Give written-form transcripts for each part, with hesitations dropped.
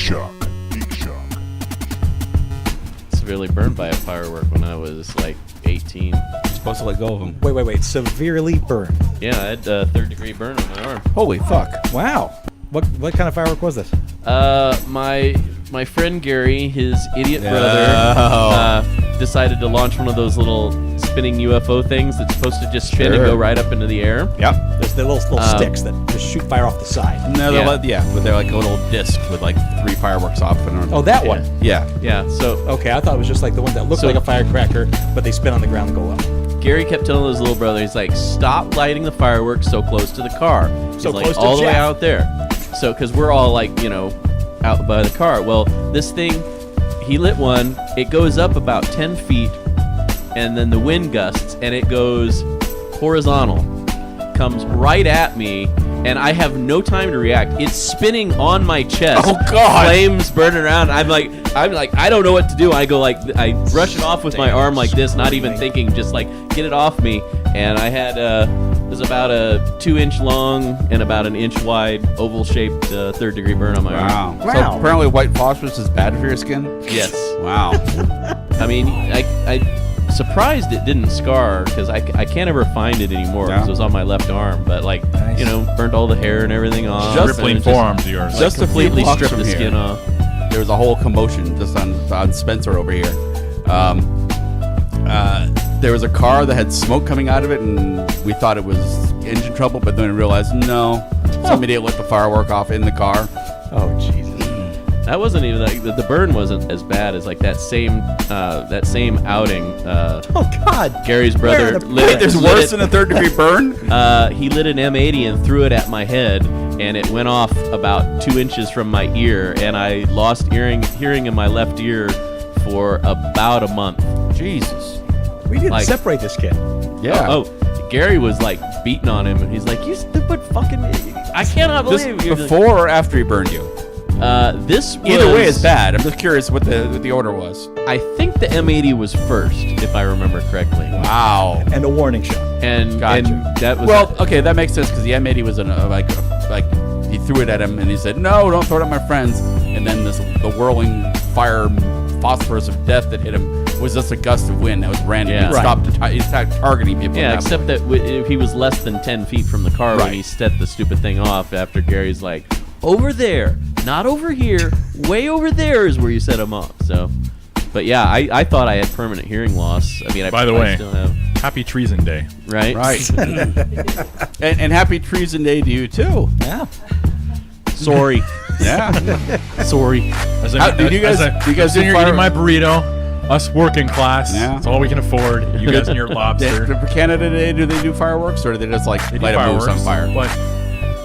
Shock. Geek Shock. Severely burned by a firework when I was like 18. You're supposed to let go of them. Wait. Severely burned. Yeah, I had a third-degree burn on my arm. Holy fuck. Wow. What kind of firework was this? My friend Gary, his idiot brother, decided to launch one of those little spinning UFO things that's supposed to just spin and go right up into the air. Yep. There's the little sticks that just shoot fire off the side. No, but they're like a little disc with like 3 fireworks off and on. Oh, that one. Yeah. Yeah, so Okay, I thought it was just like the ones that look like a firecracker, but they spin on the ground and go up. Gary kept telling his little brother, he's like, stop lighting the fireworks so close to the car. He's So like, close to all the way Jeff. out there. So, because we're all like, out by the car. Well, this thing, he lit one, it goes up about 10 feet, and then the wind gusts, and it goes horizontal, comes right at me, and I have no time to react. It's spinning on my chest. Oh, God. Flames burning around. I'm like, I don't know what to do. I go like, I brush it off with my arm like this, not even thinking, just like, get it off me. And I had, it was about a 2-inch long and about an inch wide oval-shaped third-degree burn on my arm. Wow. So apparently white phosphorus is bad for your skin? Yes. Wow. I mean, I surprised it didn't scar because I can't ever find it anymore because it was on my left arm. But like, burned all the hair and everything off. Just rippling forearms of yours. Just completely a few blocks stripped from the here. skin off. There was a whole commotion just on Spencer over here. There was a car that had smoke coming out of it, and we thought it was engine trouble, but then we realized, no, somebody lit the firework off in the car. Oh, Jesus. That wasn't even the burn wasn't as bad as like that same outing. Oh, God. Gary's brother lit. There's worse than a third-degree burn? He lit an M80 and threw it at my head, and it went off about 2 inches from my ear, and I lost hearing in my left ear for about a month. Jesus. We didn't separate this kid. Yeah. Oh, Gary was like beating on him, and he's like, "You stupid fucking! I cannot believe you." Before or after he burned you? This was, Either way is bad. I'm just curious what the order was. I think the M80 was first, if I remember correctly. Wow. And a warning shot. And Gotcha. and that was okay, that makes sense because the M80 was like he threw it at him and he said, "No, don't throw it at my friends." And then the whirling fire phosphorus of death that hit him was just a gust of wind that was random. Yeah. He stopped targeting people. Yeah, at except point. that he was less than 10 feet from the car when he set the stupid thing off after Gary's like, over there, not over here, way over there is where you set him off. So, but yeah, I thought I had permanent hearing loss. I mean, By the way, still have. Happy Treason Day. Right? Right. and happy Treason Day to you too. Yeah. Sorry. Yeah. Sorry. Do you guys sitting here eating my burrito? Us working class. Yeah. That's all we can afford. You guys and your lobster. For Canada Day, do they do fireworks or do they just like They do light a moose on fireworks, fire?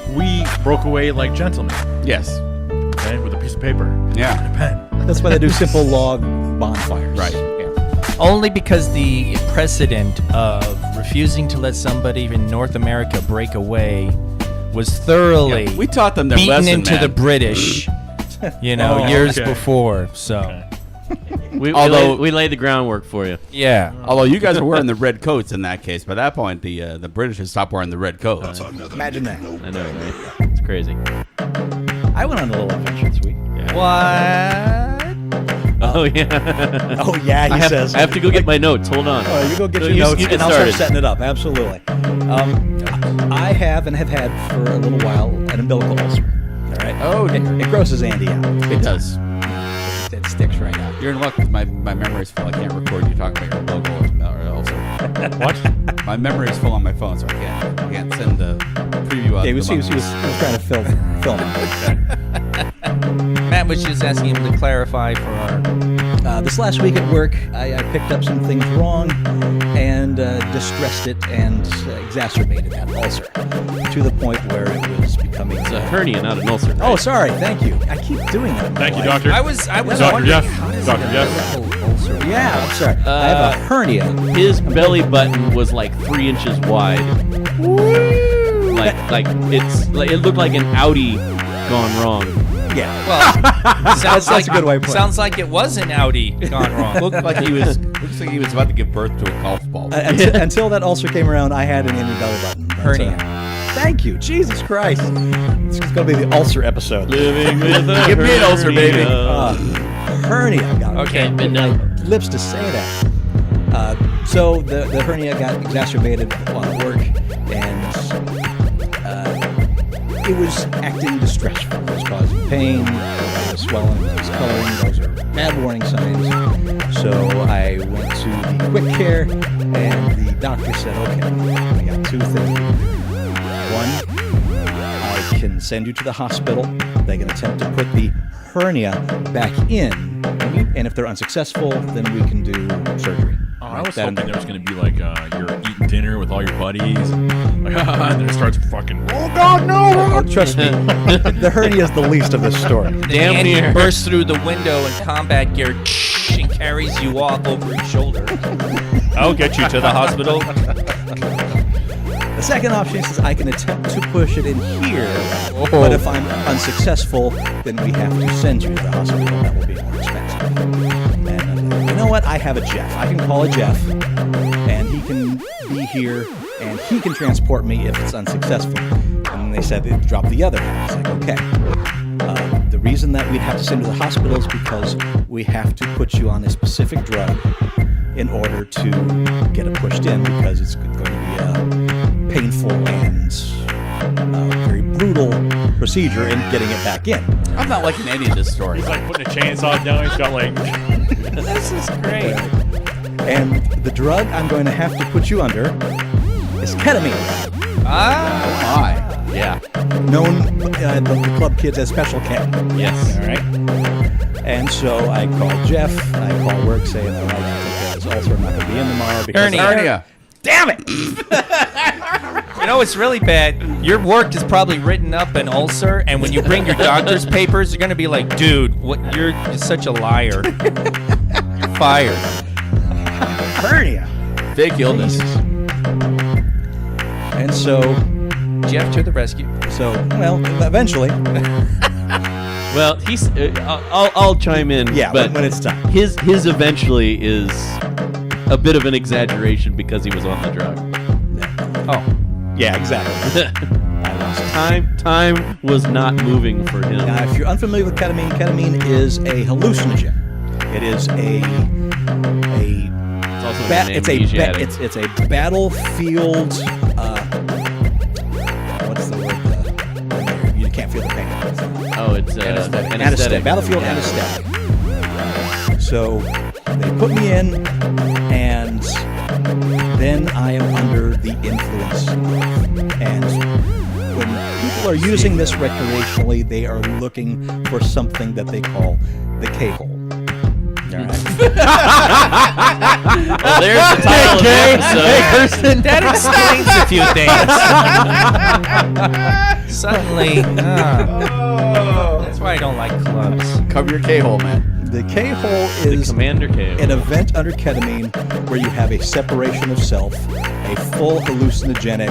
But we broke away like gentlemen, Yes. okay, with a piece of paper Yeah. and a pen. That's why they do simple log bonfires. Right. Yeah. Only because the precedent of refusing to let somebody in North America break away was thoroughly We taught them their beaten lesson, into man. the British, years okay. before. So, Okay. We Although- we laid the groundwork for you. yeah. Although you guys were wearing the red coats in that case, by that point the British had stopped wearing the red coats. Imagine that. I know, right? It's crazy. I went on a little adventure this week. What? Oh, yeah. Oh, yeah, I says. have to go get my notes. Hold on. You go get So your notes, you get and I'll start started. setting it up. Absolutely. I have and have had for a little while an umbilical ulcer. All right. Oh, It grosses Andy out. it does. It sticks right now. You're in luck because my memory's full. I can't record you talking about your logo also. What? My memory's full on my phone, so I can't send the preview out. Yeah, he was trying to film it. Matt was just asking him to clarify for our. This last week at work, I picked up some things wrong and distressed it and exacerbated that ulcer to the point where it was becoming. It's a hernia, not an ulcer. Oh, sorry. Thank you. I keep doing that. in my Thank you, life. doctor. I was Dr. wondering Jeff. how does Dr. a Jeff. medical ulcer Yeah, I'm sorry. I have a hernia. His belly button was like 3 inches wide. Like it looked like an Audi gone wrong. Yeah. Well, sounds That's a good way of putting it. Sounds like it was an Audi gone wrong. Looks like he was about to give birth to a golf ball. Until that ulcer came around, I had an inner belly button. But, Hernia. Thank you. Jesus Christ. It's going to be the ulcer episode. Living with a Give me an ulcer, baby. Hernia. God, Okay, I can't get my lips to say that. So the hernia got exacerbated while at work, and it was acting distressful. It was causing pain, it was swelling, it was coloring. Those are bad warning signs. So I went to the quick care, and the doctor said, okay, I got two things. One, I can send you to the hospital. They can attempt to put the hernia back in, and if they're unsuccessful, then we can do surgery. Oh, I was hoping there was going to be like you're eating dinner with all your buddies, like, and then it starts fucking. Oh God, no! Oh, trust me, the hernia is the least of this story. Damn Andy near. bursts through the window in combat gear and carries you off over his shoulder. I'll get you to the hospital. The second option is I can attempt to push it in here, but if I'm unsuccessful, then we have to send you to the hospital. That will be more expensive. And you know what? I have a Jeff. I can call a Jeff, and he can be here, and he can transport me if it's unsuccessful. And they said they'd drop the other half. It's like, okay. The reason that we'd have to send you to the hospital is because we have to put you on a specific drug in order to get it pushed in, because it's going to be a painful and very brutal procedure in getting it back in. I'm not liking any of this story. He's like putting a chainsaw down. He's got like. This is great. And the drug I'm going to have to put you under is ketamine, Hi. Yeah. known the club kids as Special Chem. Yes. All right. And so I called Jeff. I called work saying, all right, this ulcer, I'm not going to be in tomorrow because Hernia. Damn it! You know what's really bad? Your work has probably written up an ulcer, and when you bring your doctor's papers, you're gonna be like, "Dude, what? You're such a liar. You're fired." Hernia. Fake illness. And so, Jeff to the rescue. well, eventually, Well, he's. I'll chime in. yeah, but when it's time. his eventually is a bit of an exaggeration because he was on the drug. Oh, yeah, exactly. I lost it. Time was not moving for him. Now, if you're unfamiliar with ketamine is a hallucinogen. It is It's also an it's a amnesiac. it's a battlefield. What's the word? You can't feel the pain. Oh, it's Anesthetic. Battlefield anesthetic. So they put me in, and then I am under the influence. And when people are using this recreationally, they are looking for something that they call the K-hole. All right. Well, there's the title of the episode. That explains a few things. Suddenly, that's why I don't like clubs. Cover your K-hole, man. The K-hole The is Commander K. an event under ketamine where you have a separation of self, a full hallucinogenic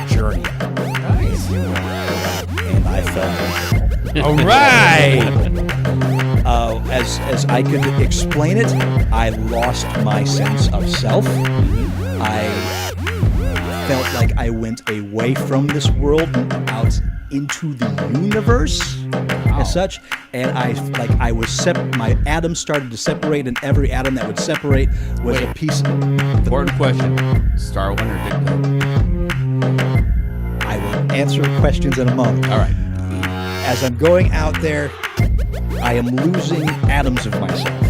journey. Nice. And I felt it. All right. As I could explain it, I lost my sense of self. I felt like I went away from this world and out into the universe as such, and I was my atoms started to separate, and every atom that would separate was a piece. Important question. Star one or Dicto? I will answer questions in a moment. All right. As I'm going out there, I am losing atoms of myself,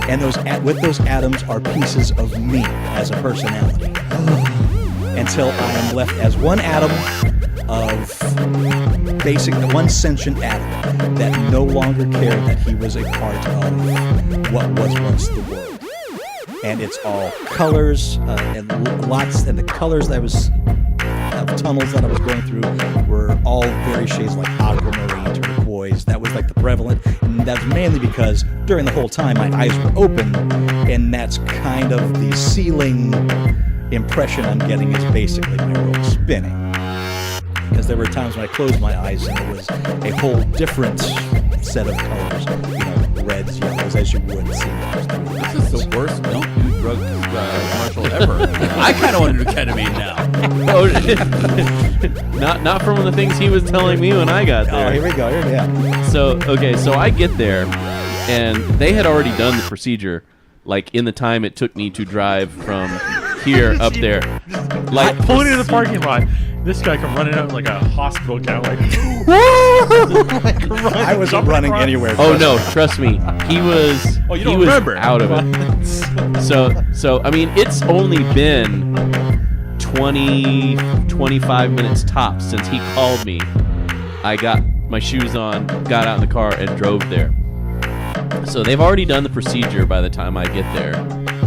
and with those atoms are pieces of me as a personality, until I am left as one atom of one sentient atom that no longer cared that he was a part of what was once the world. And it's all colors and the colors that was of tunnels that I was going through were all various shades like aquamarine, turquoise. That was like the prevalent, and that's mainly because during the whole time my eyes were open, and that's kind of the ceiling impression I'm getting is basically my world spinning. Because there were times when I closed my eyes and it was a whole different set of colors, reds, yellows, as you would see. This is the worst don't do drugs commercial ever. I kind of want to do ketamine now. Oh, not from the things he was telling me when I got there. Oh, here we go. So I get there, and they had already done the procedure, like in the time it took me to drive from here up there. Like Pulling into the parking lot. This guy come running out like a hospital cat, like. I wasn't running anywhere. Oh no, trust me, he was. Oh, you he don't was remember? out of it. So I mean, it's only been 20, 25 minutes tops since he called me. I got my shoes on, got out in the car, and drove there. So they've already done the procedure by the time I get there,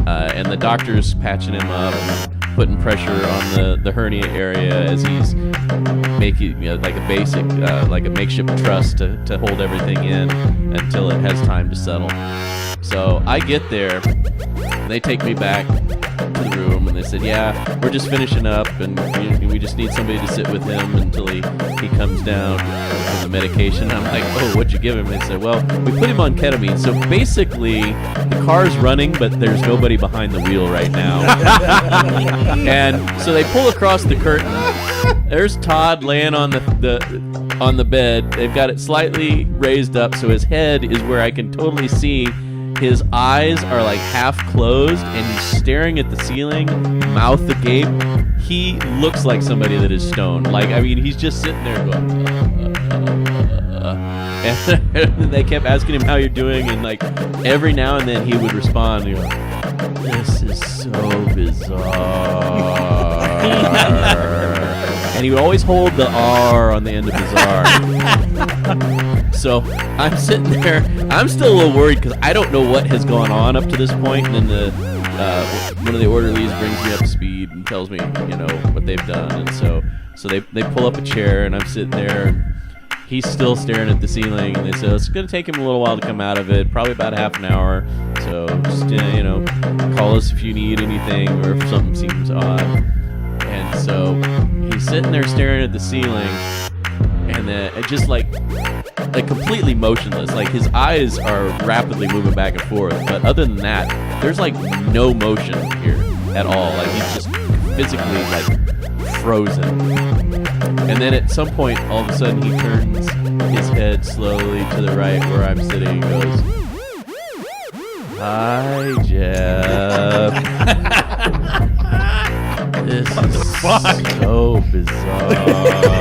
and the doctor's patching him up and putting pressure on the hernia area as he's making like a basic, like a makeshift truss to hold everything in until it has time to settle. So I get there, and they take me back to the room, and they said, yeah, we're just finishing up, and we just need somebody to sit with him until he comes down from the medication. I'm like, oh, what'd you give him? They said, well, we put him on ketamine. So basically, the car's running, but there's nobody behind the wheel right now. And so they pull across the curtain. There's Todd laying on the bed. They've got it slightly raised up, so his head is where I can totally see. His eyes are like half closed, and he's staring at the ceiling, mouth agape. He looks like somebody that is stoned. Like, I mean, he's just sitting there going, And they kept asking him how you're doing, and like every now and then he would respond, and go, this is so bizarre. And he would always hold the R on the end of bizarre. So I'm sitting there. I'm still a little worried because I don't know what has gone on up to this point. And then one of the orderlies brings me up to speed and tells me, what they've done. And so they pull up a chair, and I'm sitting there, and he's still staring at the ceiling. And they say it's going to take him a little while to come out of it, probably about half an hour. So just call us if you need anything or if something seems odd. And so he's sitting there staring at the ceiling, and then just like completely motionless. Like his eyes are rapidly moving back and forth, but other than that, there's like no motion here at all. Like he's just physically like frozen. And then at some point, all of a sudden, he turns his head slowly to the right where I'm sitting and goes, "Hi, Jeff." This is so bizarre.